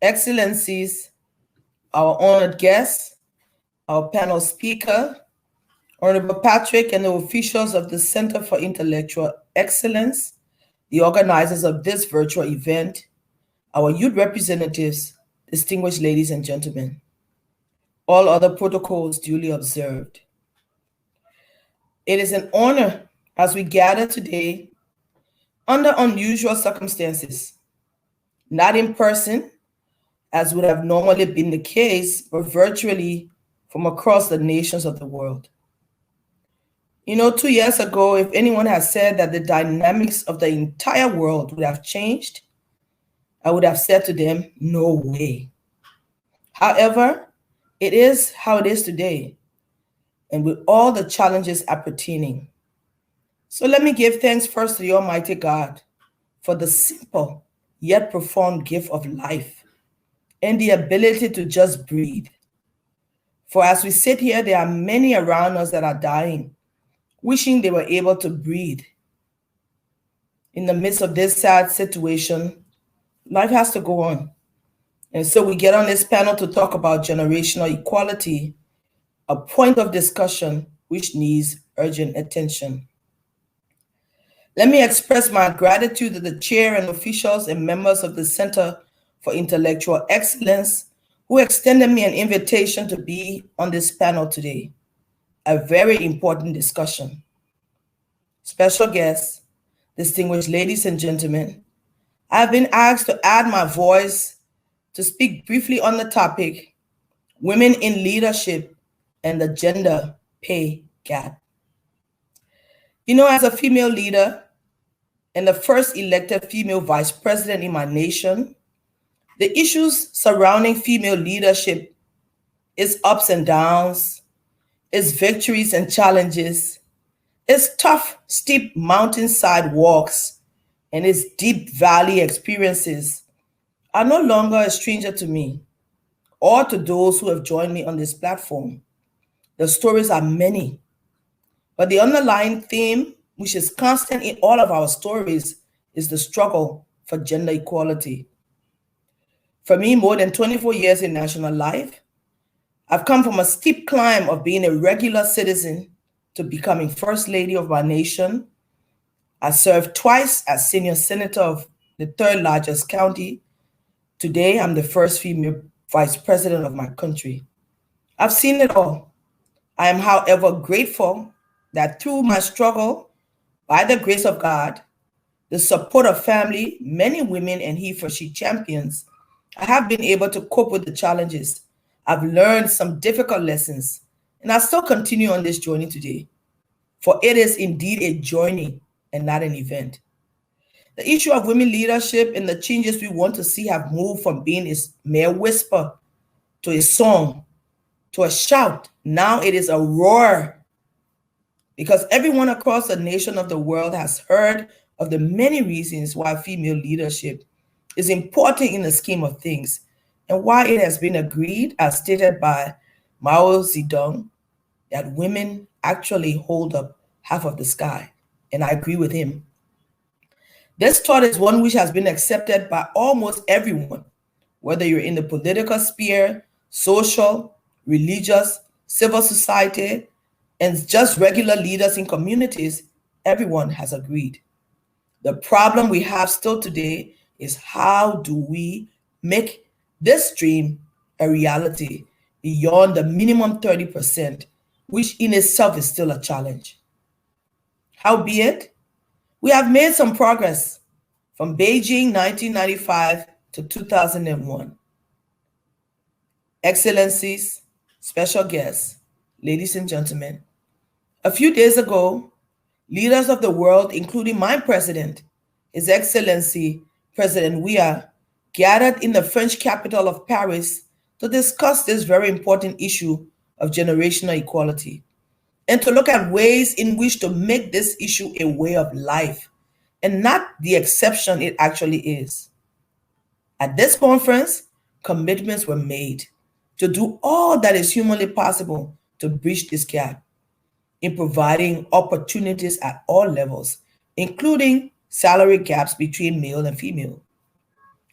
Excellencies, our honored guests, our panel speaker, Honorable Patrick, and the officials of the Center for Intellectual Excellence, the organizers of this virtual event, our youth representatives, distinguished ladies and gentlemen, all other protocols duly observed. It is an honor as we gather today under unusual circumstances, not in person, as would have normally been the case, but virtually from across the nations of the world. 2 years ago, if anyone had said that the dynamics of the entire world would have changed, I would have said to them, no way. However, it is how it is today, and with all the challenges appertaining. So let me give thanks first to the Almighty God for the simple yet profound gift of life and the ability to just breathe. For as we sit here, there are many around us that are dying, wishing they were able to breathe. In the midst of this sad situation, life has to go on. And so we get on this panel to talk about generational equality, a point of discussion which needs urgent attention. Let me express my gratitude to the chair and officials and members of the Center for Intellectual Excellence who extended me an invitation to be on this panel today. A very important discussion. Special guests, distinguished ladies and gentlemen, I have been asked to add my voice to speak briefly on the topic, Women in Leadership and the Gender Pay Gap. As a female leader and the first elected female vice president in my nation, the issues surrounding female leadership, its ups and downs, its victories and challenges, its tough, steep mountainside walks, and its deep valley experiences are no longer a stranger to me or to those who have joined me on this platform. The stories are many, but the underlying theme, which is constant in all of our stories, is the struggle for gender equality. For me, more than 24 years in national life, I've come from a steep climb of being a regular citizen to becoming First Lady of my nation. I served twice as senior senator of the third largest county. Today, I'm the first female vice president of my country. I've seen it all. I am, however, grateful that through my struggle, by the grace of God, the support of family, many women and he-for-she champions, I have been able to cope with the challenges. I've learned some difficult lessons, and I still continue on this journey today. For it is indeed a journey and not an event. The issue of women leadership and the changes we want to see have moved from being a mere whisper to a song, to a shout. Now it is a roar, because everyone across the nation of the world has heard of the many reasons why female leadership is important in the scheme of things, and why it has been agreed, as stated by Mao Zedong, that women actually hold up half of the sky. And I agree with him. This thought is one which has been accepted by almost everyone, whether you're in the political sphere, social, religious, civil society, and just regular leaders in communities. Everyone has agreed. The problem we have still today is, how do we make this dream a reality beyond the minimum 30%, which in itself is still a challenge? Howbeit, we have made some progress from Beijing 1995 to 2001. Excellencies, special guests, ladies and gentlemen, a few days ago, leaders of the world, including my president, His Excellency President Weah, gathered in the French capital of Paris to discuss this very important issue of generational equality, and to look at ways in which to make this issue a way of life and not the exception it actually is. At this conference, commitments were made to do all that is humanly possible to bridge this gap in providing opportunities at all levels, including salary gaps between male and female.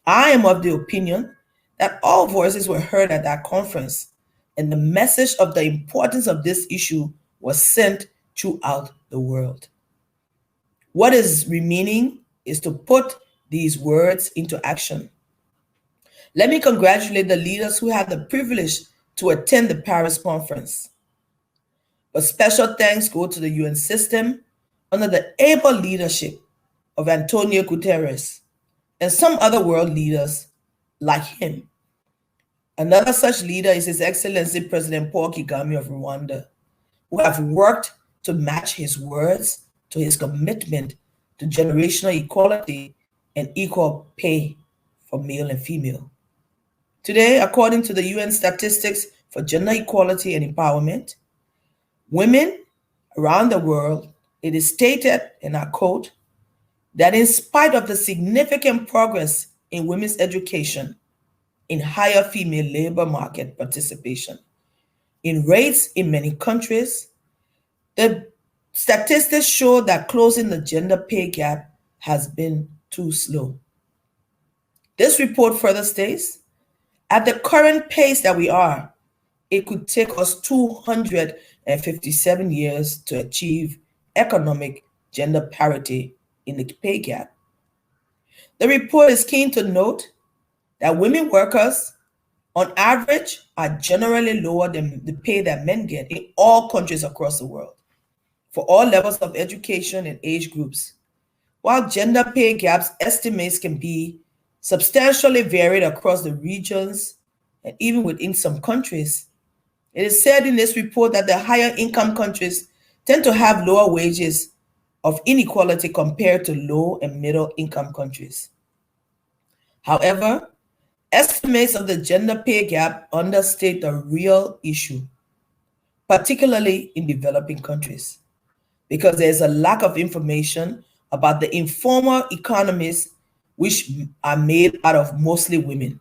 I am of the opinion that all voices were heard at that conference, and the message of the importance of this issue was sent throughout the world. What is remaining is to put these words into action. Let me congratulate the leaders who had the privilege to attend the Paris conference. But special thanks go to the UN system under the able leadership of Antonio Guterres and some other world leaders like him. Another such leader is His Excellency President Paul Kagame of Rwanda, who have worked to match his words to his commitment to generational equality and equal pay for male and female. Today, according to the UN statistics for gender equality and empowerment, women around the world, it is stated, and I quote, that in spite of the significant progress in women's education, in higher female labor market participation, in rates in many countries, the statistics show that closing the gender pay gap has been too slow. This report further states, at the current pace that we are, it could take us 257 years to achieve economic gender parity in the pay gap. The report is keen to note that women workers, on average, are generally lower than the pay that men get in all countries across the world, for all levels of education and age groups. While gender pay gaps estimates can be substantially varied across the regions and even within some countries, it is said in this report that the higher income countries tend to have lower wages of inequality compared to low and middle income countries. However, estimates of the gender pay gap understate the real issue, particularly in developing countries, because there is a lack of information about the informal economies which are made out of mostly women.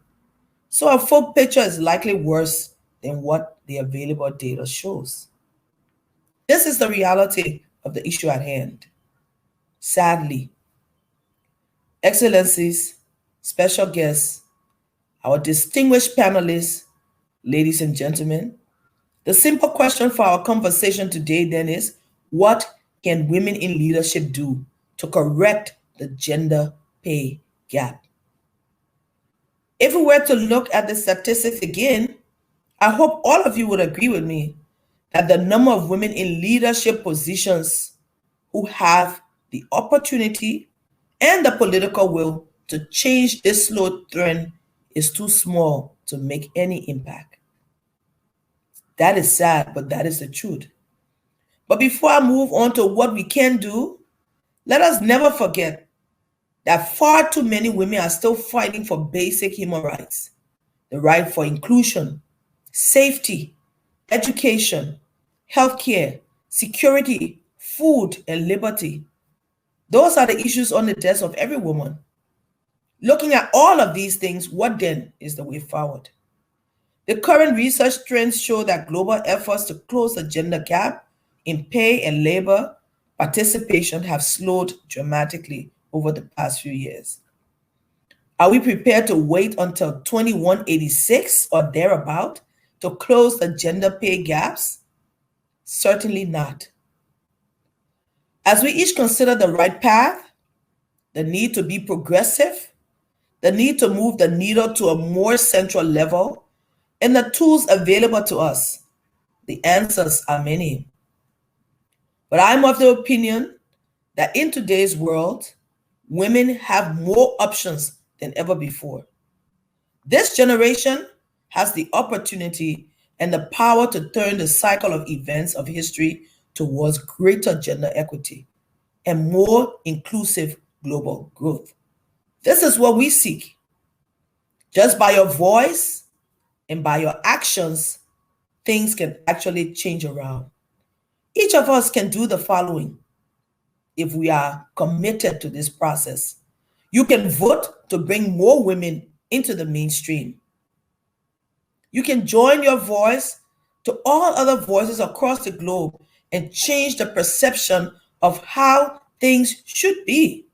So our full picture is likely worse than what the available data shows. This is the reality of the issue at hand. Sadly, Excellencies, special guests, our distinguished panelists, ladies and gentlemen, the simple question for our conversation today then is, what can women in leadership do to correct the gender pay gap? If we were to look at the statistics again, I hope all of you would agree with me that the number of women in leadership positions who have the opportunity and the political will to change this slow trend is too small to make any impact. That is sad, but that is the truth. But before I move on to what we can do, let us never forget that far too many women are still fighting for basic human rights, the right for inclusion, safety, education, healthcare, security, food, and liberty. Those are the issues on the desk of every woman. Looking at all of these things, what then is the way forward? The current research trends show that global efforts to close the gender gap in pay and labor participation have slowed dramatically over the past few years. Are we prepared to wait until 2186 or thereabout to close the gender pay gaps? Certainly not. As we each consider the right path, the need to be progressive, the need to move the needle to a more central level, and the tools available to us, the answers are many. But I'm of the opinion that in today's world, women have more options than ever before. This generation has the opportunity and the power to turn the cycle of events of history towards greater gender equity and more inclusive global growth. This is what we seek. Just by your voice and by your actions, things can actually change around. Each of us can do the following if we are committed to this process. You can vote to bring more women into the mainstream. You can join your voice to all other voices across the globe and change the perception of how things should be.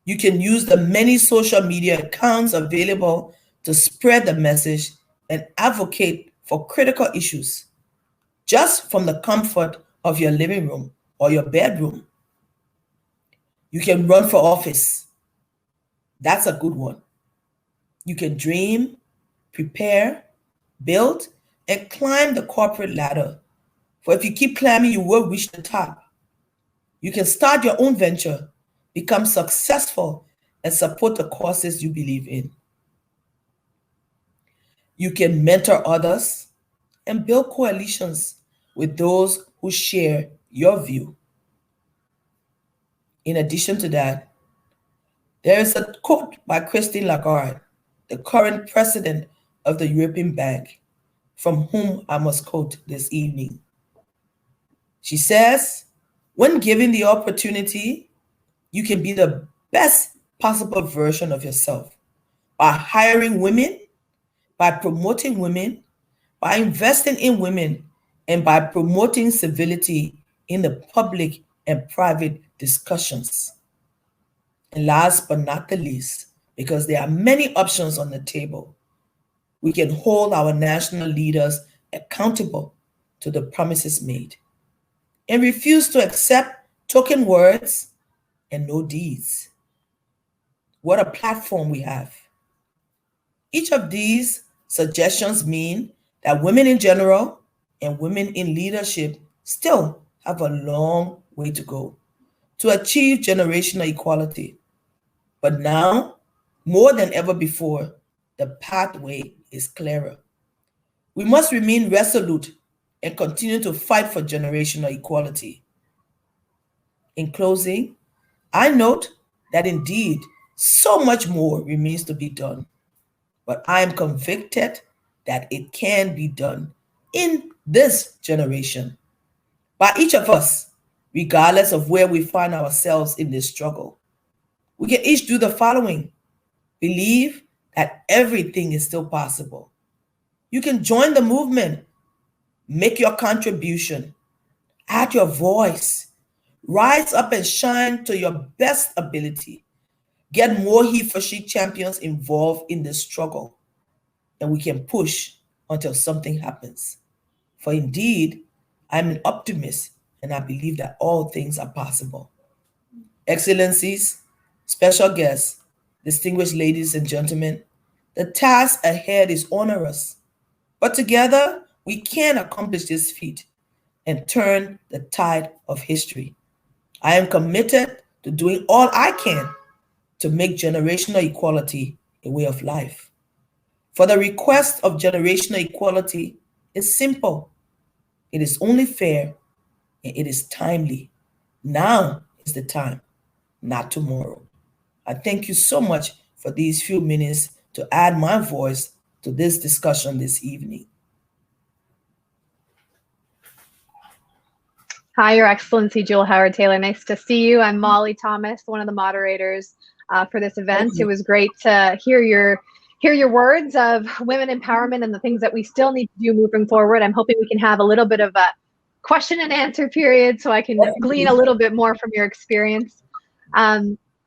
You can use the many social media accounts available to spread the message and advocate for critical issues just from the comfort of your living room or your bedroom. You can run for office. That's a good one. You can dream, prepare, build, and climb the corporate ladder. For if you keep climbing, you will reach the top. You can start your own venture, become successful, and support the causes you believe in. You can mentor others and build coalitions with those who share your view. In addition to that, there is a quote by Christine Lagarde, the current president of the European Bank, from whom I must quote this evening. She says, when given the opportunity, you can be the best possible version of yourself by hiring women, by promoting women, by investing in women, and by promoting civility in the public and private discussions. And last but not the least, because there are many options on the table, we can hold our national leaders accountable to the promises made and refuse to accept token words and no deeds. What a platform we have. Each of these suggestions mean that women in general and women in leadership still have a long way to go to achieve generational equality. But now, more than ever before, the pathway is clearer. We must remain resolute and continue to fight for generational equality. In closing, I note that indeed so much more remains to be done, but I am convicted that it can be done in this generation by each of us, regardless of where we find ourselves in this struggle. We can each do the following: believe that everything is still possible. You can join the movement, make your contribution, add your voice, rise up and shine to your best ability. Get more he-for-she champions involved in the struggle, and we can push until something happens. For indeed, I'm an optimist, and I believe that all things are possible. Excellencies, special guests, distinguished ladies and gentlemen, the task ahead is onerous, but together we can accomplish this feat and turn the tide of history. I am committed to doing all I can to make generational equality a way of life. For the request of generational equality is simple. It is only fair and it is timely. Now is the time, not tomorrow. I thank you so much for these few minutes to add my voice to this discussion this evening. Hi, Your Excellency Jewel Howard Taylor. Nice to see you. I'm Molly Thomas, one of the moderators for this event. It was great to hear your words of women empowerment and the things that we still need to do moving forward. I'm hoping we can have a little bit of a question and answer period so I can glean a little bit more from your experience.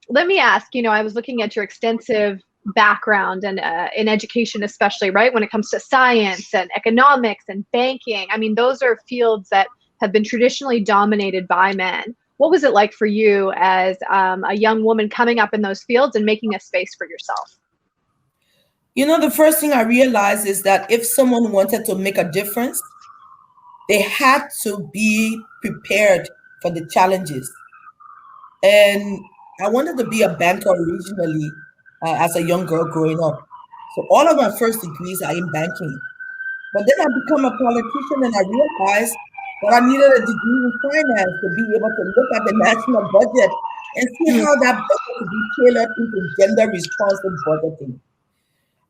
Let me ask, I was looking at your extensive background and in education, especially, right? When it comes to science and economics and banking, I mean, those are fields that have been traditionally dominated by men. What was it like for you as a young woman coming up in those fields and making a space for yourself? The first thing I realized is that if someone wanted to make a difference, they had to be prepared for the challenges. And I wanted to be a banker originally as a young girl growing up. So all of my first degrees are in banking. But then I became a politician and I realized that I needed a degree in finance to be able to look at the national budget and see how that budget could be tailored into gender responsive budgeting.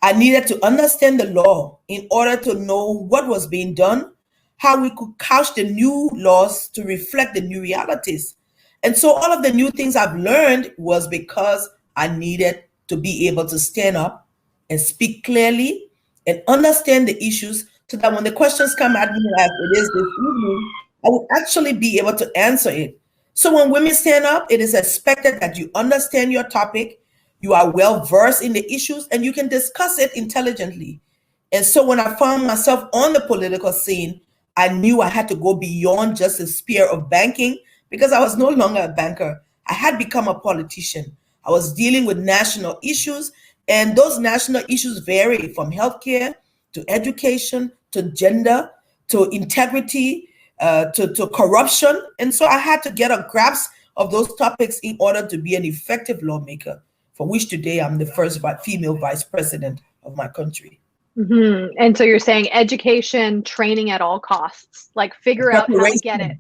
I needed to understand the law in order to know what was being done, how we could couch the new laws to reflect the new realities. And so all of the new things I've learned was because I needed to be able to stand up and speak clearly and understand the issues so that when the questions come at me as it is this evening, I will actually be able to answer it. So when women stand up, it is expected that you understand your topic, you are well versed in the issues, and you can discuss it intelligently. And so when I found myself on the political scene, I knew I had to go beyond just the sphere of banking because I was no longer a banker. I had become a politician. I was dealing with national issues, and those national issues vary from healthcare to education to gender to integrity to corruption. And so I had to get a grasp of those topics in order to be an effective lawmaker, for which today I'm the first female vice president of my country. And so you're saying education, training at all costs, like figure out how to get it.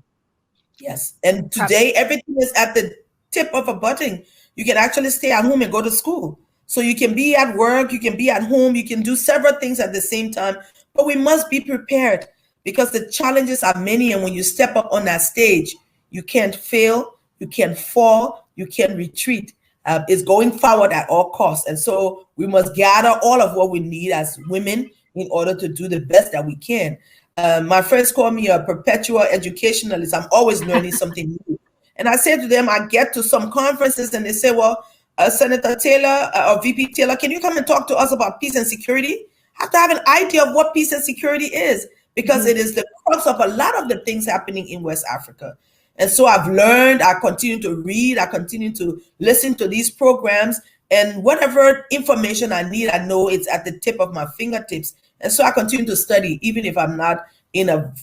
Yes. And today everything is at the tip of a button. You can actually stay at home and go to school. So you can be at work, you can be at home, you can do several things at the same time, but we must be prepared because the challenges are many. And when you step up on that stage, you can't fail, you can't fall, you can't retreat. It's going forward at all costs. And so we must gather all of what we need as women in order to do the best that we can. My friends call me a perpetual educationalist. I'm always learning something new. And I say to them, I get to some conferences and they say, well, Senator Taylor or VP Taylor, can you come and talk to us about peace and security? I have to have an idea of what peace and security is because it is the crux of a lot of the things happening in West Africa. And so I've learned, I continue to read, I continue to listen to these programs, and whatever information I need, I know it's at the tip of my fingertips. And so I continue to study, even if I'm not in a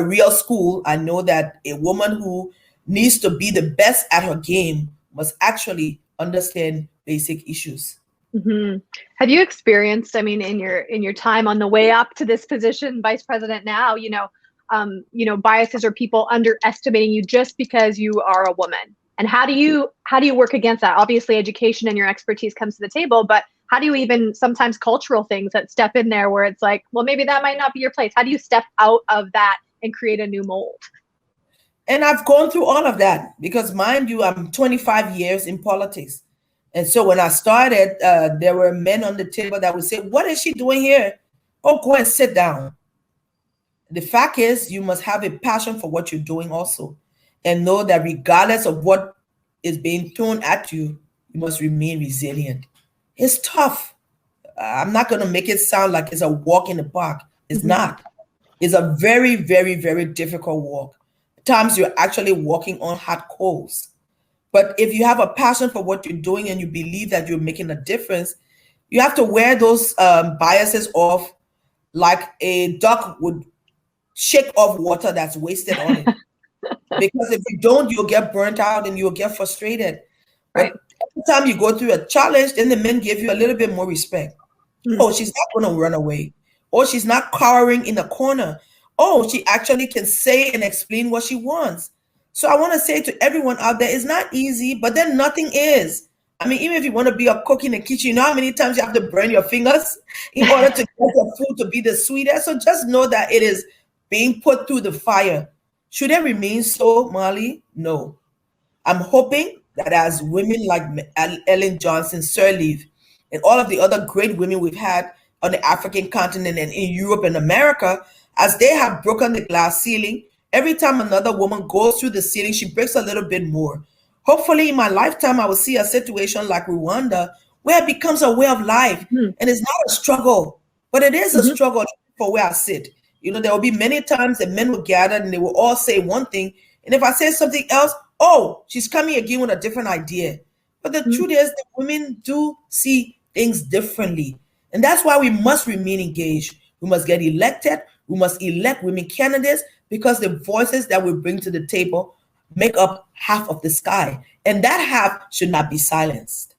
real school. I know that a woman who needs to be the best at her game must actually understand basic issues. Have you experienced, I mean, in your time on the way up to this position, vice president now, biases or people underestimating you just because you are a woman? And how do you work against that? Obviously, education and your expertise comes to the table, but how do you even sometimes cultural things that step in there where it's like, well, maybe that might not be your place? How do you step out of that and create a new mold? And I've gone through all of that because, mind you, I'm 25 years in politics. And so when I started, there were men on the table that would say, what is she doing here? Oh, go and sit down. The fact is, you must have a passion for what you're doing also, and know that regardless of what is being thrown at you, you must remain resilient. It's tough. I'm not going to make it sound like it's a walk in the park. It's not. It's a very, very, very difficult walk. At times you're actually walking on hot coals. But if you have a passion for what you're doing and you believe that you're making a difference, you have to wear those biases off like a duck would shake off water that's wasted on it. Because if you don't, you'll get burnt out and you'll get frustrated. Right. But every time you go through a challenge, then the men give you a little bit more respect. Oh, she's not going to run away. Or she's not cowering in a corner. Oh, she actually can say and explain what she wants. So I want to say to everyone out there, it's not easy, but then nothing is. I mean, even if you want to be a cook in the kitchen, you know how many times you have to burn your fingers in order to get your food to be the sweetest? So just know that it is being put through the fire. Should it remain so, Molly? No. I'm hoping that as women like Ellen Johnson Sirleaf and all of the other great women we've had on the African continent and in Europe and America, as they have broken the glass ceiling, every time another woman goes through the ceiling, she breaks a little bit more. Hopefully in my lifetime, I will see a situation like Rwanda where it becomes a way of life. And it's not a struggle, but it is a struggle for where I sit. You know, there will be many times that men will gather and they will all say one thing. And if I say something else, oh, she's coming again with a different idea. But the truth is that women do see things differently. And that's why we must remain engaged. We must get elected. We must elect women candidates because the voices that we bring to the table make up half of the sky. And that half should not be silenced.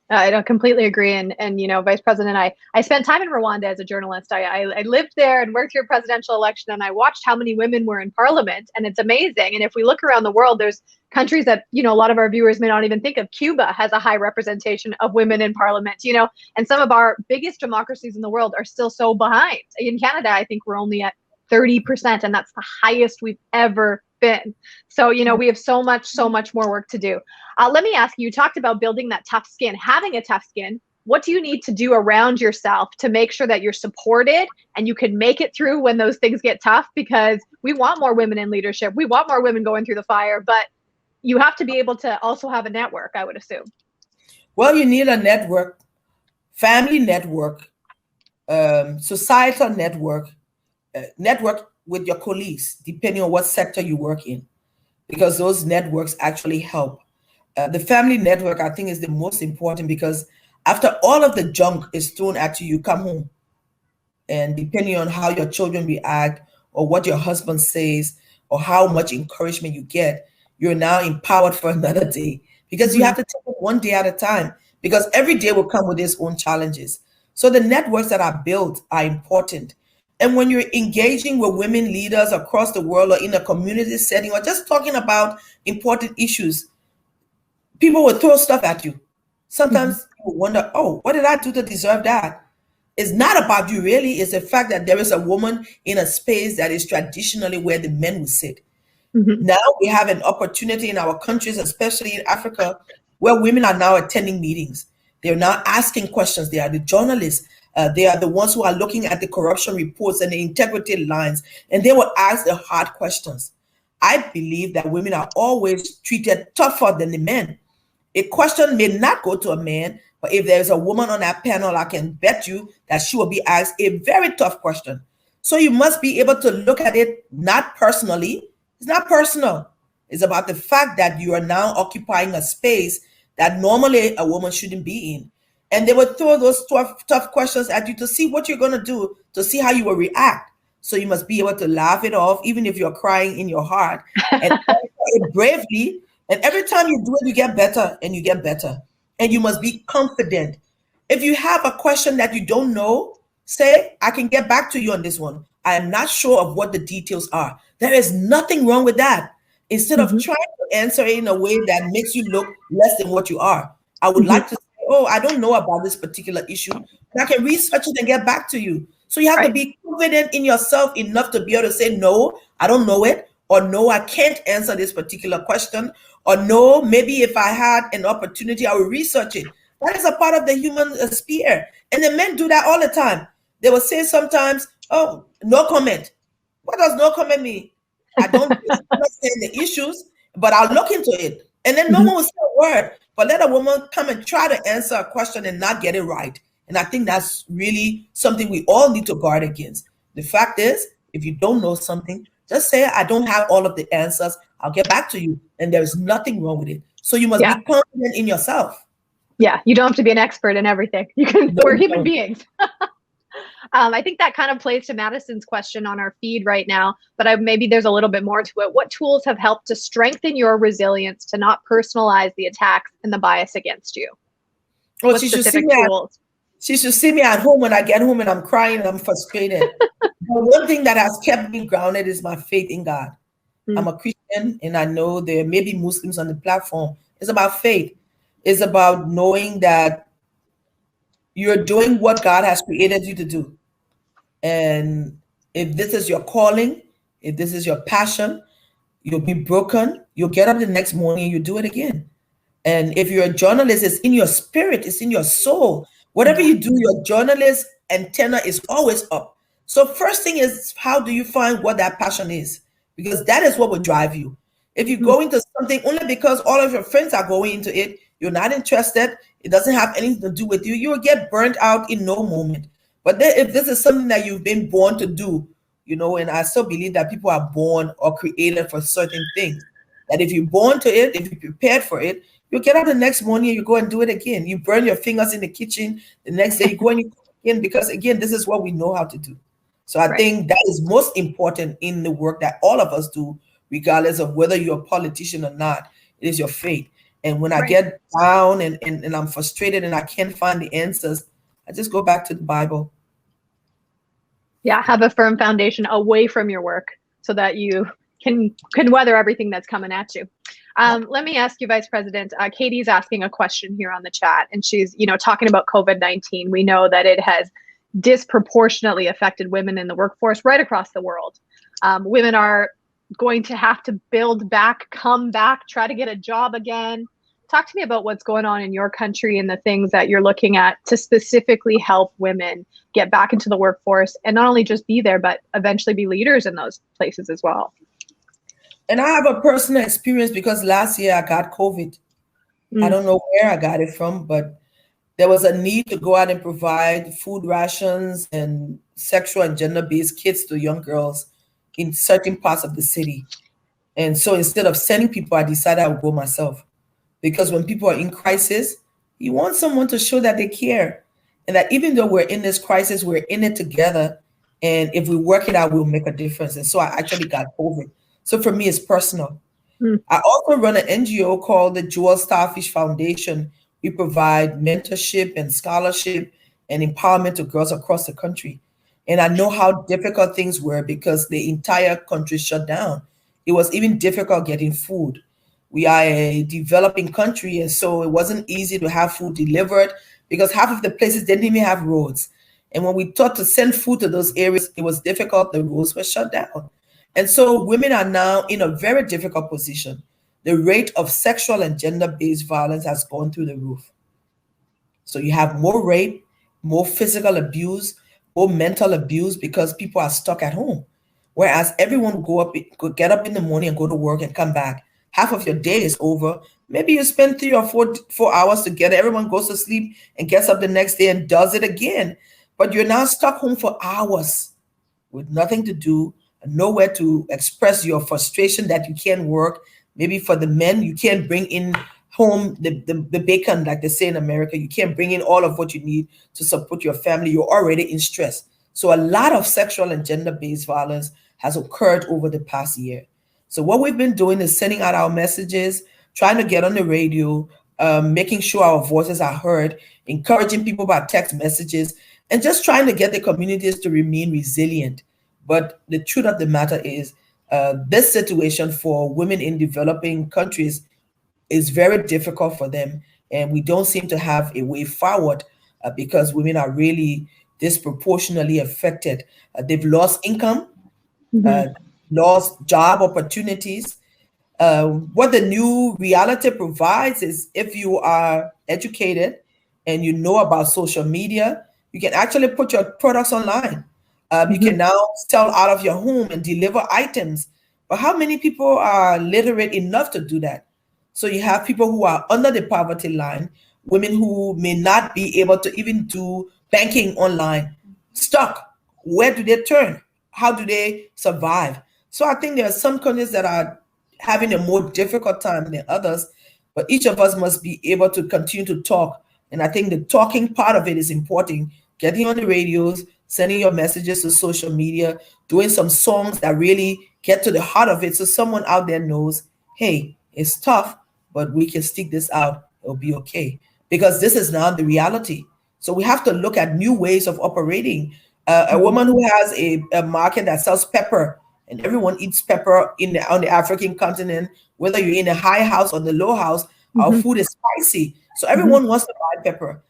I don't completely agree. And Vice President, I spent time in Rwanda as a journalist. I lived there and worked your presidential election, and I watched how many women were in parliament, and it's amazing. And if we look around the world, there's countries that, a lot of our viewers may not even think of. Cuba has a high representation of women in parliament, and some of our biggest democracies in the world are still so behind. In Canada, I think we're only at 30%, and that's the highest we've ever been. So, we have so much more work to do. Let me ask you talked about building that tough skin, having a tough skin. What do you need to do around yourself to make sure that you're supported and you can make it through when those things get tough? Because we want more women in leadership. We want more women going through the fire, but you have to be able to also have a network, I would assume. Well, you need a network, family network, societal network, network with your colleagues, depending on what sector you work in, because those networks actually help. The family network, I think, is the most important because after all of the junk is thrown at you, you come home. And depending on how your children react or what your husband says or how much encouragement you get, you're now empowered for another day because you Mhm. have to take it one day at a time because every day will come with its own challenges. So the networks that are built are important. And when you're engaging with women leaders across the world or in a community setting or just talking about important issues, people will throw stuff at you. Mhm. Sometimes you wonder, oh, what did I do to deserve that? It's not about you really. It's the fact that there is a woman in a space that is traditionally where the men would sit. Mhm. Now we have an opportunity in our countries, especially in Africa, where women are now attending meetings. They're now asking questions. They are the journalists. They are the ones who are looking at the corruption reports and the integrity lines, and they will ask the hard questions. I believe that women are always treated tougher than the men. A question may not go to a man, but if there's a woman on that panel, I can bet you that she will be asked a very tough question. So you must be able to look at it not personally. It's not personal. It's about the fact that you are now occupying a space that normally a woman shouldn't be in. And they would throw those tough questions at you to see what you're going to do, to see how you will react. So you must be able to laugh it off, even if you're crying in your heart, and answer it bravely. And every time you do it, you get better and you get better. And you must be confident. If you have a question that you don't know, say, I can get back to you on this one. I am not sure of what the details are. There is nothing wrong with that. Instead of Mhm. trying to answer it in a way that makes you look less than what you are, I would Mhm. like to say, oh, I don't know about this particular issue, but I can research it and get back to you. So you have to Right. be confident in yourself enough to be able to say, no, I don't know it, or no, I can't answer this particular question, or no, maybe if I had an opportunity, I will research it. That is a part of the human sphere. And the men do that all the time. They will say sometimes, oh, no comment. What does no comment mean? I'm not saying the issues, but I'll look into it. And then no Mhm. one will say a word. But let a woman come and try to answer a question and not get it right. And I think that's really something we all need to guard against. The fact is, if you don't know something, just say, I don't have all of the answers. I'll get back to you. And there's nothing wrong with it. So you must Yeah. be confident in yourself. Yeah. You don't have to be an expert in everything. You can. No, We're you human don't. beings. I think that kind of plays to Madison's question on our feed right now, but maybe there's a little bit more to it. What tools have helped to strengthen your resilience to not personalize the attacks and the bias against you? Oh, What specific tools? she should see me at home when I get home and I'm crying and I'm frustrated. But one thing that has kept me grounded is my faith in God. I'm Mm. a Christian and I know there may be Muslims on the platform. It's about faith. It's about knowing that you're doing what God has created you to do. And if this is your calling, if this is your passion, you'll be broken. You'll get up the next morning and you do it again. And if you're a journalist, it's in your spirit, it's in your soul. Whatever Yeah. you do, your journalist antenna is always up. So, first thing is, how do you find what that passion is? Because that is what will drive you. If you Mm. go into something only because all of your friends are going into it, you're not interested, it doesn't have anything to do with you, you will get burnt out in no moment. But then, if this is something that you've been born to do, and I still believe that people are born or created for certain things, that if you're born to it, if you're prepared for it, you get up the next morning and you go and do it again. You burn your fingers in the kitchen. The next day you go and you cook again because again, this is what we know how to do. So I Right. think that is most important in the work that all of us do, regardless of whether you're a politician or not. It is your faith. And when I Right. get down and I'm frustrated and I can't find the answers, I just go back to the Bible. Yeah. Have a firm foundation away from your work so that you can weather everything that's coming at you. Let me ask you, Vice President. Katie's asking a question here on the chat, and she's talking about COVID-19. We know that it has disproportionately affected women in the workforce right across the world. Women are going to have to build back, come back, try to get a job again. Talk to me about what's going on in your country and the things that you're looking at to specifically help women get back into the workforce and not only just be there, but eventually be leaders in those places as well. And I have a personal experience because last year I got COVID. I don't know where I got it from, but there was a need to go out and provide food rations and sexual and gender-based kits to young girls in certain parts of the city. And so instead of sending people, I decided I would go myself. Because when people are in crisis, you want someone to show that they care. And that even though we're in this crisis, we're in it together. And if we work it out, we'll make a difference. And so I actually got COVID. So for me, it's personal. Mm. I also run an NGO called the Jewel Starfish Foundation. We provide mentorship and scholarship and empowerment to girls across the country. And I know how difficult things were because the entire country shut down. It was even difficult getting food. We are a developing country, and so it wasn't easy to have food delivered because half of the places didn't even have roads. And when we thought to send food to those areas, it was difficult. The roads were shut down. And so women are now in a very difficult position. The rate of sexual and gender-based violence has gone through the roof. So you have more rape, more physical abuse, more mental abuse because people are stuck at home. Whereas everyone could get up in the morning and go to work and come back. Half of your day is over. Maybe you spend 3 or 4 hours together. Everyone goes to sleep and gets up the next day and does it again. But you're now stuck home for hours with nothing to do, nowhere to express your frustration that you can't work. Maybe for the men, you can't bring in home the bacon, like they say in America. You can't bring in all of what you need to support your family. You're already in stress. So a lot of sexual and gender-based violence has occurred over the past year. So what we've been doing is sending out our messages, trying to get on the radio, making sure our voices are heard, encouraging people by text messages, and just trying to get the communities to remain resilient. But the truth of the matter is, this situation for women in developing countries is very difficult for them, and we don't seem to have a way forward because women are really disproportionately affected. They've lost income, uh, lost job opportunities. What the new reality provides is if you are educated and you know about social media, you can actually put your products online. You can now sell out of your home and deliver items. But how many people are literate enough to do that? So you have people who are under the poverty line, women who may not be able to even do banking online, stuck. Where do they turn? How do they survive? So I think there are some countries that are having a more difficult time than others, but each of us must be able to continue to talk. And I think the talking part of it is important. Getting on the radios, sending your messages to social media, doing some songs that really get to the heart of it so someone out there knows, hey, it's tough, but we can stick this out. It'll be okay. Because this is now the reality. So we have to look at new ways of operating. A woman who has a market that sells pepper, and everyone eats pepper on the African continent, whether you're in a high house or the low house, our food is spicy. So everyone wants to buy pepper.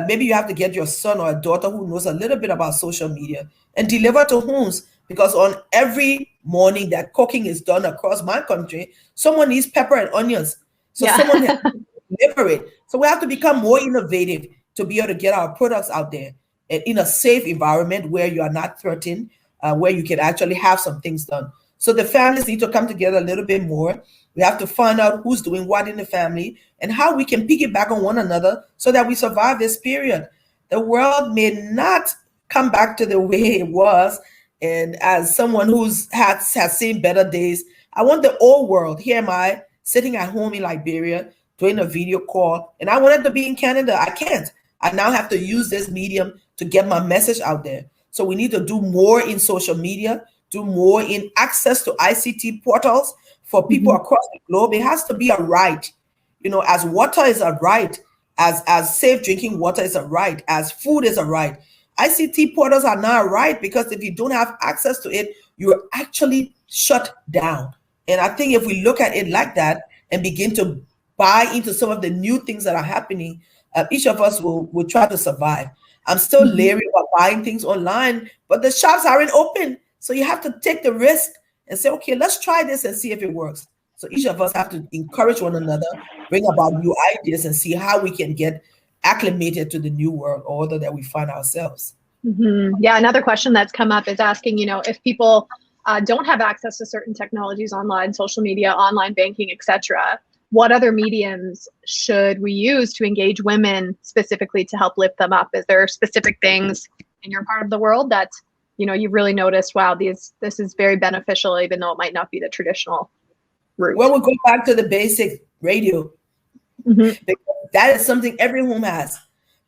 Maybe you have to get your son or a daughter who knows a little bit about social media and deliver to homes, because on every morning that cooking is done across my country, someone needs pepper and onions. So Yeah. someone has to deliver it. So we have to become more innovative to be able to get our products out there and in a safe environment where you are not threatened, where you can actually have some things done. So the families need to come together a little bit more. We have to find out who's doing what in the family and how we can piggyback on one another so that we survive this period. The world may not come back to the way it was. And as someone has seen better days, I want the old world. Here am I sitting at home in Liberia doing a video call, and I wanted to be in Canada. I can't. I now have to use this medium to get my message out there. So we need to do more in social media, do more in access to ICT portals for people across the globe. It has to be a right. As water is a right, as safe drinking water is a right, as food is a right. ICT portals are now a right, because if you don't have access to it, you're actually shut down. And I think if we look at it like that and begin to buy into some of the new things that are happening, each of us will try to survive. I'm still leery about buying things online, but the shops aren't open. So you have to take the risk and say, okay, let's try this and see if it works. So each of us have to encourage one another, bring about new ideas, and see how we can get acclimated to the new world order that we find ourselves. Yeah, another question that's come up is asking, if people don't have access to certain technologies online, social media, online banking, etc., what other mediums should we use to engage women specifically to help lift them up? Is there specific things in your part of the world that, you know, you've really noticed, wow, this is very beneficial, even though it might not be the traditional route? Well, we'll go back to the basic radio. Mm-hmm. That is something every home has.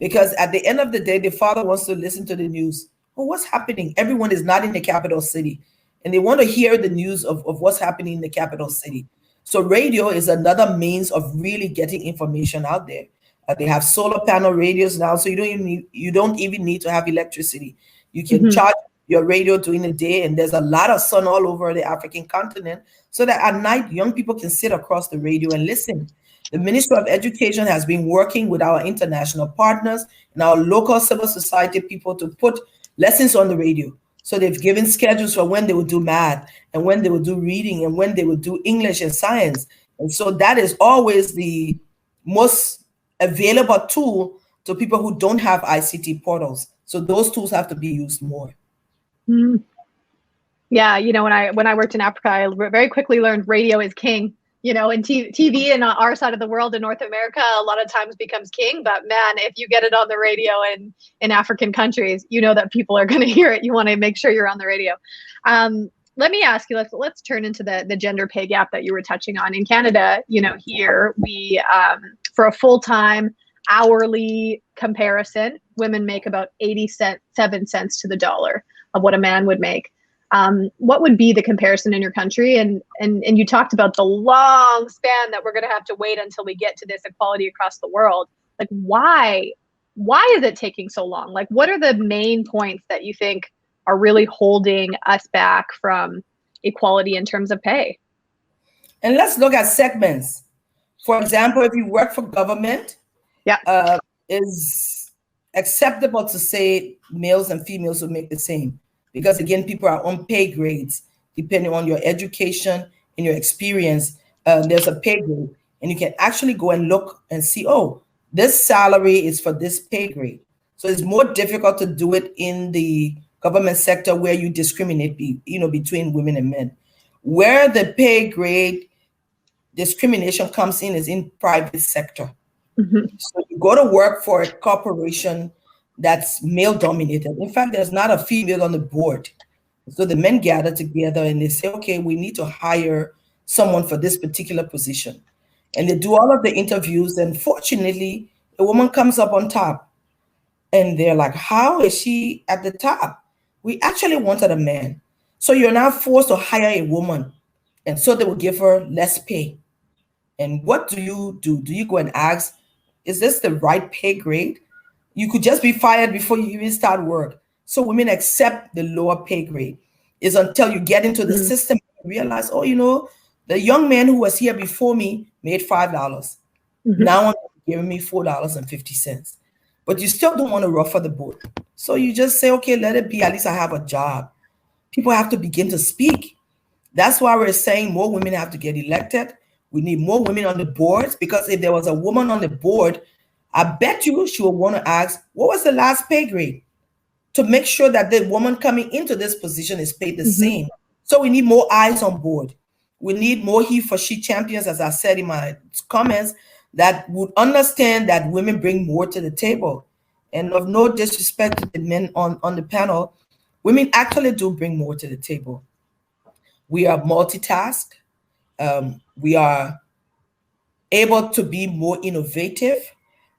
Because at the end of the day, the father wants to listen to the news. Well, what's happening? Everyone is not in the capital city, and they want to hear the news of what's happening in the capital city. So radio is another means of really getting information out there. They have solar panel radios now, so you don't even need to have electricity. You can charge your radio during the day, and there's a lot of sun all over the African continent, so that at night young people can sit across the radio and listen. The Ministry of Education has been working with our international partners and our local civil society people to put lessons on the radio. So they've given schedules for when they will do math and when they will do reading and when they will do English and science. And so that is always the most available tool to people who don't have ICT portals. So those tools have to be used more. Mm-hmm. Yeah, you know, when I worked in Africa, I very quickly learned radio is king. You know, and TV in our side of the world in North America a lot of times becomes king. But man, if you get it on the radio in African countries, you know that people are going to hear it. You want to make sure you're on the radio. Let me ask you, let's turn into the gender pay gap that you were touching on. In Canada, you know, here we, for a full-time hourly comparison, women make about 87 cents to the dollar of what a man would make. What would be the comparison in your country? And you talked about the long span that we're going to have to wait until we get to this equality across the world. Like, why is it taking so long? Like, what are the main points that you think are really holding us back from equality in terms of pay? And let's look at segments. For example, if you work for government, is acceptable to say males and females will make the same. Because again, people are on pay grades, depending on your education and your experience. There's a pay grade, and you can actually go and look and see, oh, this salary is for this pay grade. So it's more difficult to do it in the government sector where you discriminate, between women and men. Where the pay grade discrimination comes in is in private sector. Mm-hmm. So you go to work for a corporation that's male dominated. In fact, there's not a female on the board. So the men gather together and they say, okay, we need to hire someone for this particular position. And they do all of the interviews. And fortunately, a woman comes up on top. And they're like, how is she at the top? We actually wanted a man. So you're now forced to hire a woman. And so they will give her less pay. And what do? Do you go and ask, is this the right pay grade? You could just be fired before you even start work. So women accept the lower pay grade. It's until you get into the system and realize, oh, the young man who was here before me made $5. Mm-hmm. Now I'm giving me $4.50. But you still don't want to ruffle the boat. So you just say, okay, let it be. At least I have a job. People have to begin to speak. That's why we're saying more women have to get elected. We need more women on the boards, because if there was a woman on the board, I bet you she will want to ask, what was the last pay grade? To make sure that the woman coming into this position is paid the same. So we need more eyes on board. We need more he for she champions, as I said in my comments, that would understand that women bring more to the table. And of no disrespect to the men on the panel, women actually do bring more to the table. We are multitask. We are able to be more innovative.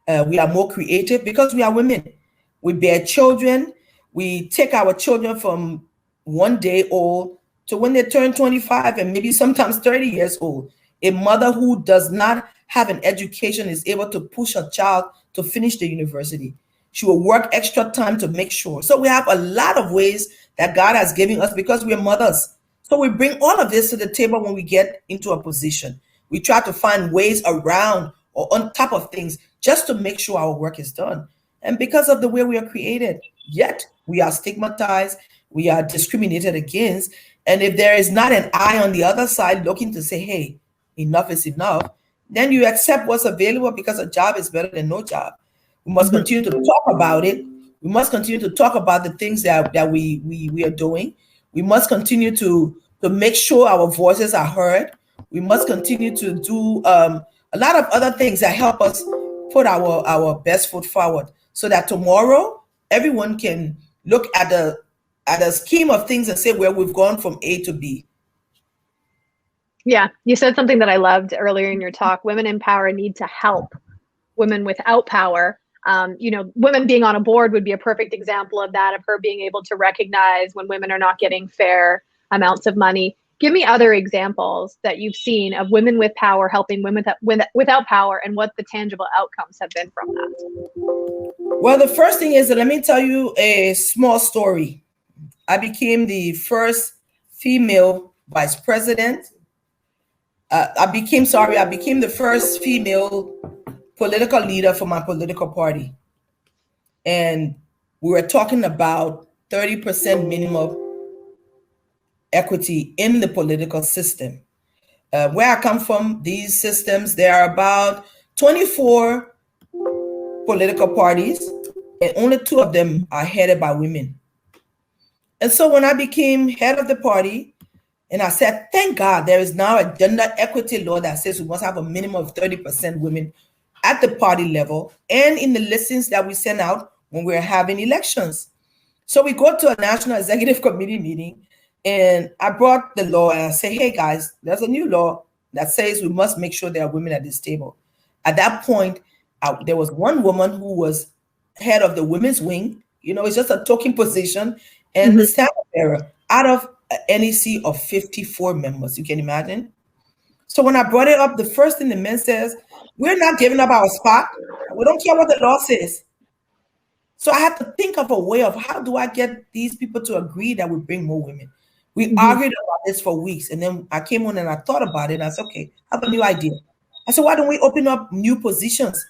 We are more creative because we are women. We bear children. We take our children from 1 day old to when they turn 25 and maybe sometimes 30 years old. A mother who does not have an education is able to push her child to finish the university. She will work extra time to make sure. So we have a lot of ways that God has given us because we're mothers. So we bring all of this to the table when we get into a position. We try to find ways around or on top of things just to make sure our work is done. And because of the way we are created, yet we are stigmatized, we are discriminated against. And if there is not an eye on the other side looking to say, hey, enough is enough, then you accept what's available because a job is better than no job. We must continue to talk about it. We must continue to talk about the things that we are doing. We must continue to make sure our voices are heard. We must continue to do a lot of other things that help us put our best foot forward, so that tomorrow everyone can look at the scheme of things and say where we've gone from A to B. Yeah, you said something that I loved earlier in your talk. Women in power need to help women without power. Women being on a board would be a perfect example of that, of her being able to recognize when women are not getting fair amounts of money. Give me other examples that you've seen of women with power helping women without power, and what the tangible outcomes have been from that. Well, the first thing is that, let me tell you a small story. I became the first female vice president. I became the first female political leader for my political party. And we were talking about 30% minimum equity in the political system. Where I come from, these systems, there are about 24 political parties, and only 2 of them are headed by women. And so when I became head of the party, and I said, thank God there is now a gender equity law that says we must have a minimum of 30% women at the party level and in the listings that we send out when we're having elections. So we go to a national executive committee meeting, and I brought the law and I say, hey guys, there's a new law that says we must make sure there are women at this table. At that point, there was one woman who was head of the women's wing. It's just a token position, and the standard bearer out of an NEC of 54 members. You can imagine. So when I brought it up, the first thing the men says, we're not giving up our spot. We don't care what the law says. So I had to think of a way of how do I get these people to agree that we bring more women. We argued about this for weeks, and then I came on and I thought about it, and I said, okay, I have a new idea. I said, why don't we open up new positions?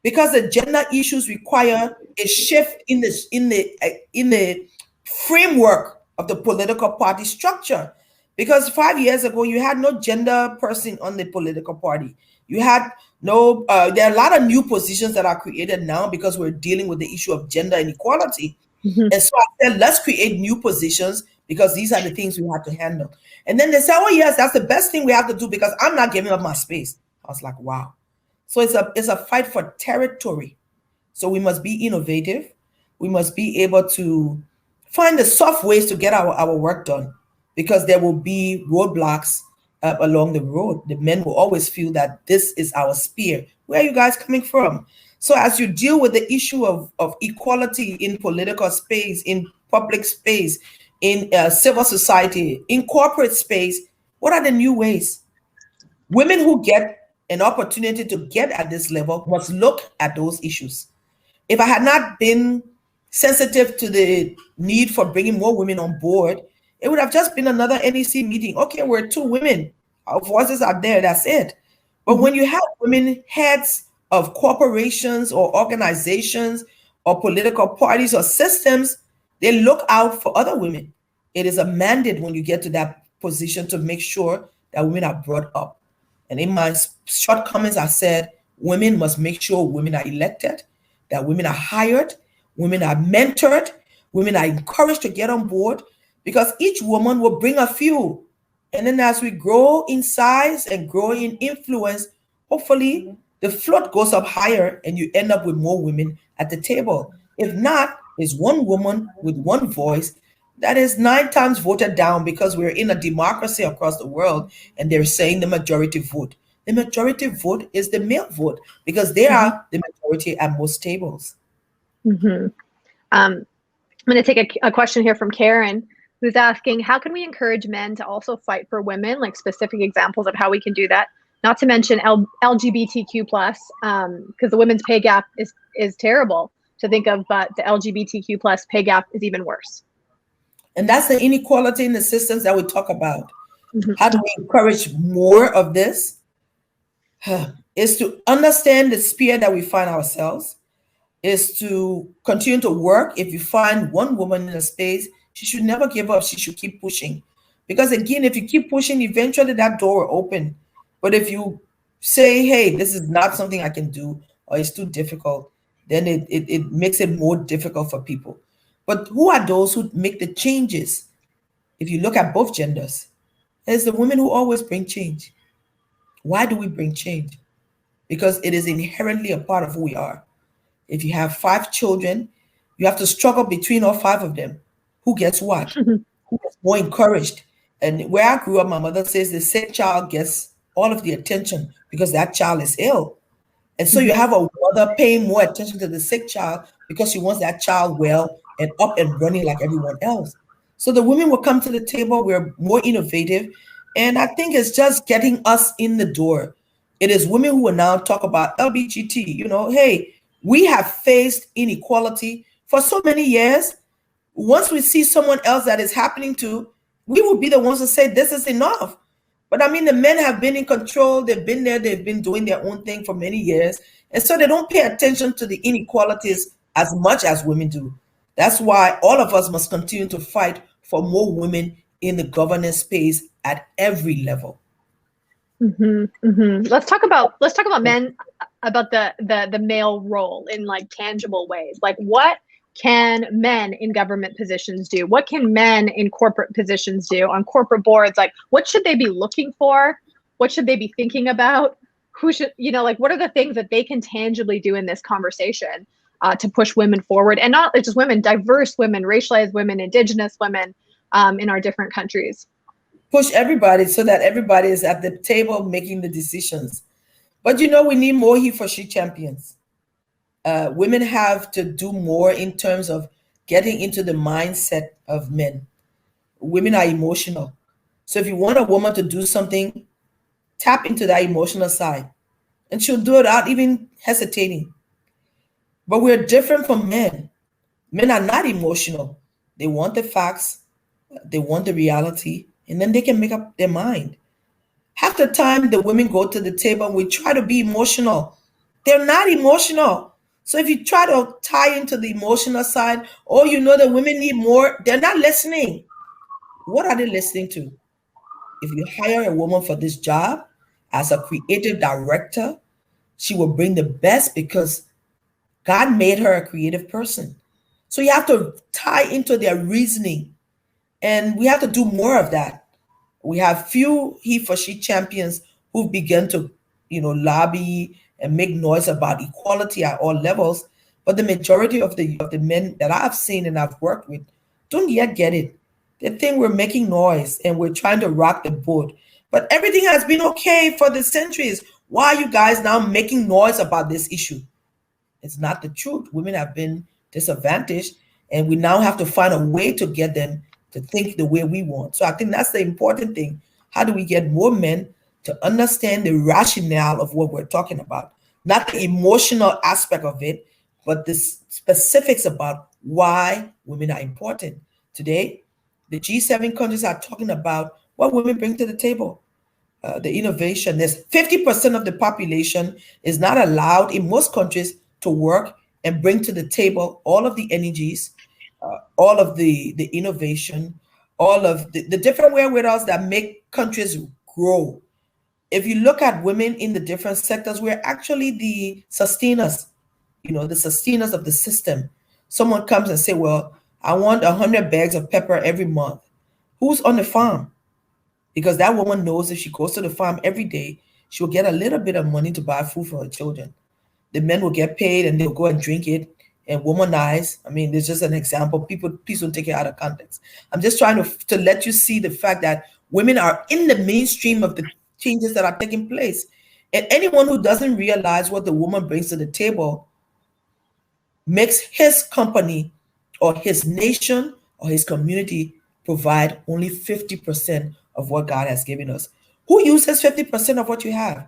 Because the gender issues require a shift in the framework of the political party structure. Because 5 years ago, you had no gender person on the political party. You had no, there are a lot of new positions that are created now because we're dealing with the issue of gender inequality. And so I said, let's create new positions because these are the things we have to handle. And then they said, oh yes, that's the best thing we have to do because I'm not giving up my space. I was like, wow. So it's a fight for territory. So we must be innovative. We must be able to find the soft ways to get our work done, because there will be roadblocks along the road. The men will always feel that this is our spear. Where are you guys coming from? So as you deal with the issue of equality in political space, in public space, in civil society, in corporate space, what are the new ways? Women who get an opportunity to get at this level must look at those issues. If I had not been sensitive to the need for bringing more women on board, it would have just been another NEC meeting. Okay, we're 2 women. Our voices are there. That's it. But when you have women heads of corporations or organizations or political parties or systems, they look out for other women. It is a mandate when you get to that position to make sure that women are brought up. And in my shortcomings, I said, women must make sure women are elected, that women are hired, women are mentored, women are encouraged to get on board, because each woman will bring a few. And then as we grow in size and grow in influence, hopefully the float goes up higher and you end up with more women at the table. If not, it's one woman with one voice that is 9 times voted down, because we're in a democracy across the world and they're saying the majority vote. The majority vote is the male vote because they are the majority at most tables. I'm going to take a question here from Karen, who's asking, how can we encourage men to also fight for women, like specific examples of how we can do that? Not to mention LGBTQ+, because the women's pay gap is terrible to think of, but the LGBTQ+ pay gap is even worse. And that's the inequality in the systems that we talk about. How do we encourage more of this? Is to understand the sphere that we find ourselves, is to continue to work. If you find one woman in a space, she should never give up. She should keep pushing. Because again, if you keep pushing, eventually that door will open. But if you say, hey, this is not something I can do, or it's too difficult, then it makes it more difficult for people. But who are those who make the changes? If you look at both genders, it's the women who always bring change. Why do we bring change? because it is inherently a part of who we are. If you have 5 children, you have to struggle between all 5 of them. Who gets what? Who gets more encouraged? And where I grew up, my mother says the sick child gets all of the attention because that child is ill. And so you Mhm. have a mother paying more attention to the sick child because she wants that child well and up and running like everyone else. So the women will come to the table. We're more innovative. And I think it's just getting us in the door. It is women who will now talk about LBGT. Hey, we have faced inequality for so many years. Once we see someone else that is happening to, we will be the ones to say this is enough. But I mean, the men have been in control. They've been there. They've been doing their own thing for many years. And so they don't pay attention to the inequalities as much as women do. That's why all of us must continue to fight for more women in the governance space at every level. Let's talk about men, about the male role in like tangible ways. Like, what can men in government positions do? What can men in corporate positions do on corporate boards? Like, what should they be looking for? What should they be thinking about? Who should, like, what are the things that they can tangibly do in this conversation to push women forward, and not just women, diverse women, racialized women, indigenous women in our different countries? Push everybody so that everybody is at the table making the decisions. But we need more he for she champions. Women have to do more in terms of getting into the mindset of men. Women are emotional. So if you want a woman to do something, tap into that emotional side and she'll do it without even hesitating. But we're different from men. Men are not emotional. They want the facts, they want the reality, and then they can make up their mind. Half the time, the women go to the table and we try to be emotional. They're not emotional. So if you try to tie into the emotional side, or the women need more, they're not listening. What are they listening to? If you hire a woman for this job as a creative director, she will bring the best because God made her a creative person. So you have to tie into their reasoning, and we have to do more of that. We have few he for she champions who've begun to, lobby and make noise about equality at all levels. But the majority of the men that I've seen and I've worked with don't yet get it. They think we're making noise and we're trying to rock the boat. But everything has been okay for the centuries. Why are you guys now making noise about this issue? It's not the truth. Women have been disadvantaged, and we now have to find a way to get them to think the way we want. So I think that's the important thing. How do we get more men to understand the rationale of what we're talking about? Not the emotional aspect of it, but the specifics about why women are important. Today, the G7 countries are talking about what women bring to the table, the innovation. There's 50% of the population is not allowed in most countries to work and bring to the table all of the energies, all of the innovation, all of the different wherewithals that make countries grow. If you look at women in the different sectors, we're actually the sustainers, the sustainers of the system. Someone comes and say, well, I want 100 bags of pepper every month. Who's on the farm? Because that woman knows if she goes to the farm every day, she will get a little bit of money to buy food for her children. The men will get paid and they'll go and drink it and womanize. I mean, there's just an example. People, please don't take it out of context. I'm just trying to let you see the fact that women are in the mainstream of the changes that are taking place. And anyone who doesn't realize what the woman brings to the table makes his company or his nation or his community provide only 50% of what God has given us. Who uses 50% of what you have?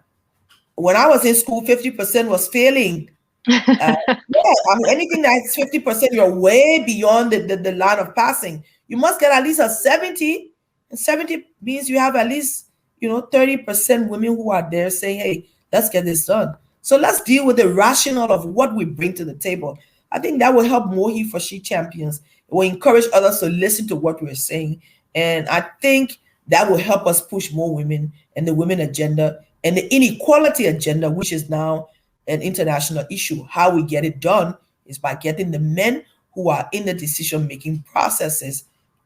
When I was in school, 50% was failing. Yeah, I mean, anything that's 50%, you're way beyond the line of passing. You must get at least a 70, and 70 means you have at least, 30% women who are there saying, hey, let's get this done. So let's deal with the rationale of what we bring to the table. I think that will help more he for she champions. It will encourage others to listen to what we're saying. And I think that will help us push more women and the women agenda and the inequality agenda, which is now an international issue. How we get it done is by getting the men who are in the decision making processes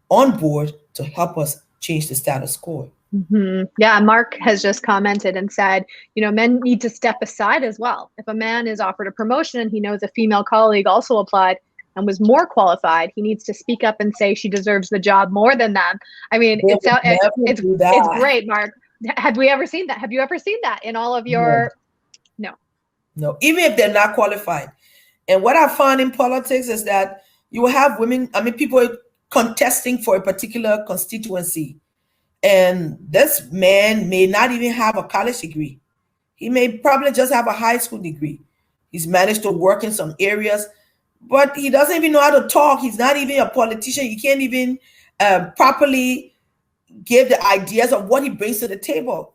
on board to help us change the status quo. Yeah, Mark has just commented and said, men need to step aside as well. If a man is offered a promotion and he knows a female colleague also applied and was more qualified, he needs to speak up and say she deserves the job more than them. I mean, They would never do that. it's great, Mark. Have we ever seen that? Have you ever seen that in all of your? No, even if they're not qualified. And what I found in politics is that you will have women, people contesting for a particular constituency. And this man may not even have a college degree. He may probably just have a high school degree. He's managed to work in some areas, but he doesn't even know how to talk. He's not even a politician. He can't even properly give the ideas of what he brings to the table.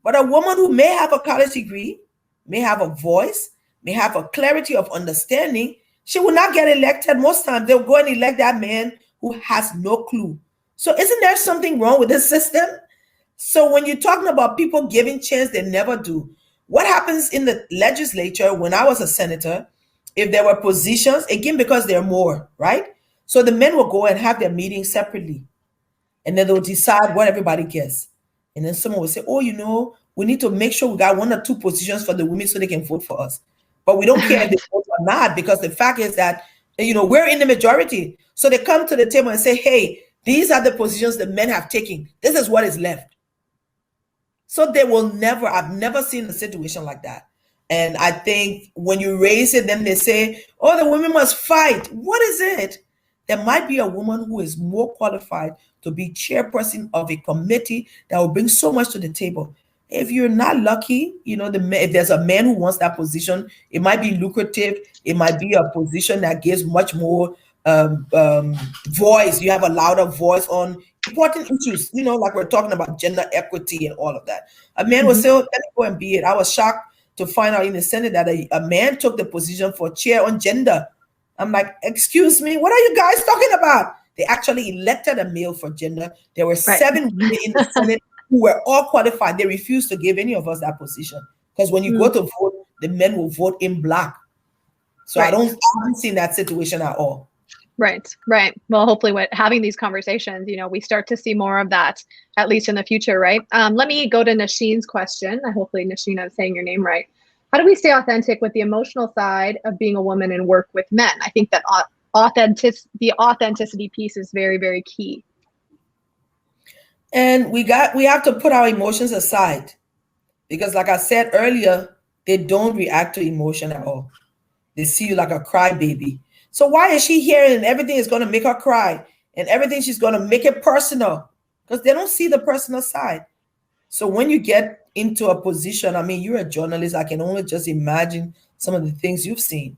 But a woman who may have a college degree, may have a voice, may have a clarity of understanding, she will not get elected. Most times they'll go and elect that man who has no clue. So isn't there something wrong with this system? So when you're talking about people giving chance, they never do. What happens in the legislature when I was a senator, if there were positions, again, because there are more, right? So the men will go and have their meetings separately. And then they'll decide what everybody gets. And then someone will say, oh, we need to make sure we got 1 or 2 positions for the women so they can vote for us. But we don't care if they vote or not, because the fact is that, we're in the majority. So they come to the table and say, hey, these are the positions the men have taken. This is what is left. So I've never seen a situation like that. And I think when you raise it, then they say, oh, the women must fight. What is it? There might be a woman who is more qualified to be chairperson of a committee that will bring so much to the table. If you're not lucky, if there's a man who wants that position, it might be lucrative. It might be a position that gives much more voice. You have a louder voice on important issues, like we're talking about gender equity and all of that. A man will say, oh, let me go and be it. I was shocked to find out in the Senate that a man took the position for chair on gender. I'm like, excuse me, what are you guys talking about? They actually elected a male for gender. There were 7 women in the Senate who were all qualified. They refused to give any of us that position. Because when you go to vote, the men will vote in black. So I haven't seen that situation at all. Right. Well, hopefully having these conversations, we start to see more of that, at least in the future, right? Let me go to Nasheen's question. Hopefully, Nasheen, I'm saying your name right. How do we stay authentic with the emotional side of being a woman and work with men? I think that the authenticity piece is very, very key. And we have to put our emotions aside, because like I said earlier, they don't react to emotion at all. They see you like a crybaby. So why is she here and everything is going to make her cry and everything she's going to make it personal? Because they don't see the personal side. So when you get into a position, you're a journalist, I can only just imagine some of the things you've seen.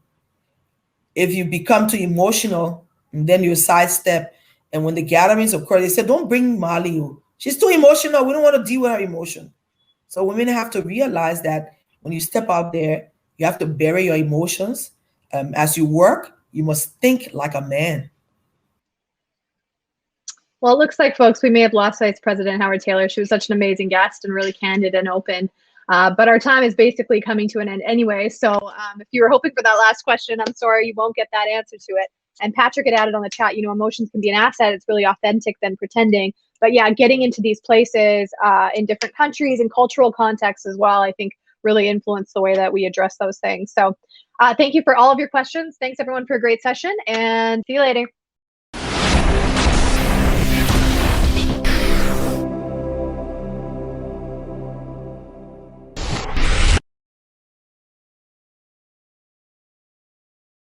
If you become too emotional, and then you sidestep, and when the gatherings occur, they say, don't bring Mali. She's too emotional. We don't want to deal with her emotion. So women have to realize that when you step out there, you have to bury your emotions. As you work, you must think like a man. Well, it looks like, folks, we may have lost Vice President Howard Taylor. She was such an amazing guest and really candid and open. But our time is basically coming to an end anyway. So if you were hoping for that last question, I'm sorry, you won't get that answer to it. And Patrick had added on the chat, emotions can be an asset. It's really authentic than pretending. But yeah, getting into these places in different countries and cultural contexts as well, I think really influence the way that we address those things. So thank you for all of your questions. Thanks everyone for a great session, and see you later.